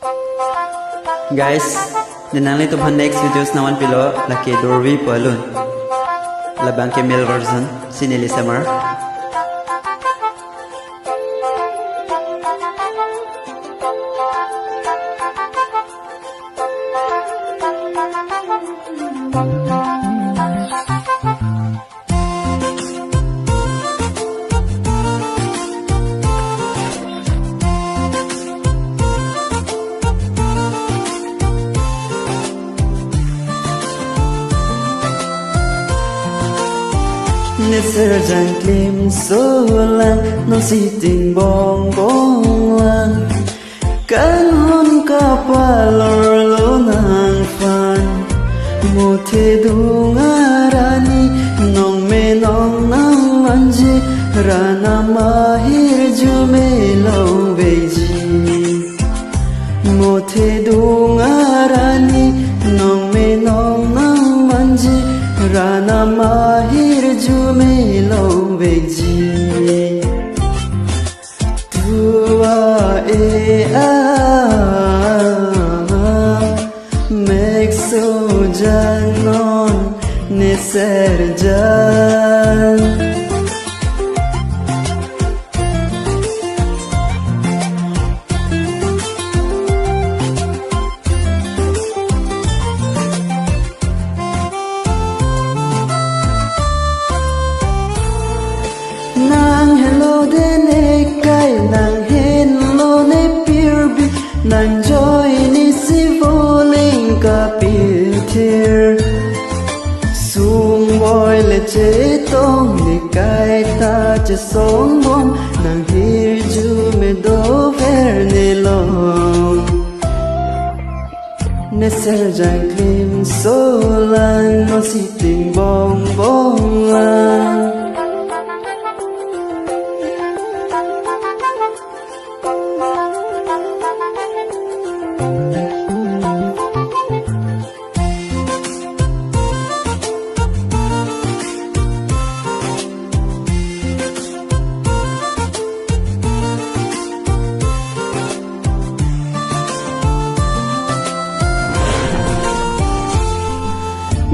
Guys, nanangli to next videos naman pilo laki dorwi po alun. Labang ke male version sinili samar. Neser jang klim solan no siting bong bong lang kan hon kapalor lo nang fan mo the dungarani nong me nong nang manji rana mahir jume lo beji mo the dungarani nong me nong nang manji rana mahir jume lo beji tua make so janon ne serjan nang hello de ne kai nang hello ne pirbi nang joy ni si voling ka piltir sum boy le che tong ni kai ta che song bom nang hir ju me do ver ne long ne ser jang klim so lang no si ting bong bong lang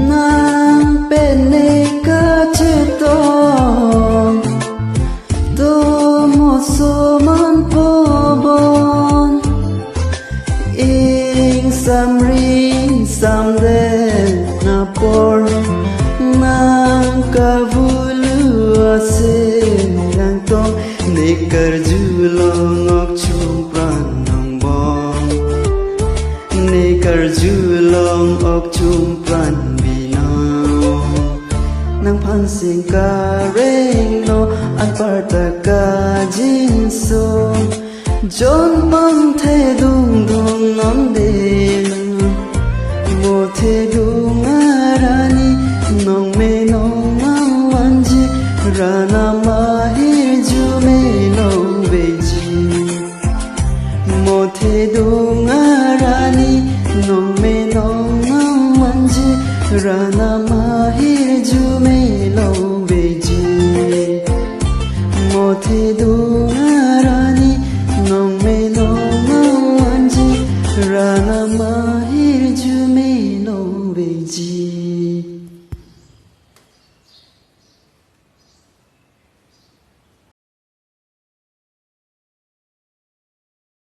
nang pene ka chetong to mo so man po bon ing sam ring sam de na por nang ka vulu ase nang tong ne kar julong ok chung pran nang bong ne kar julong ok chung pran nang pan sing ka reng no an par ta ka jin so jon mang the dung dung nom de mo the dung arani nong me nong mang wanji rana mahi ju me no beji mo the dung arani nong me nong mang wanji rana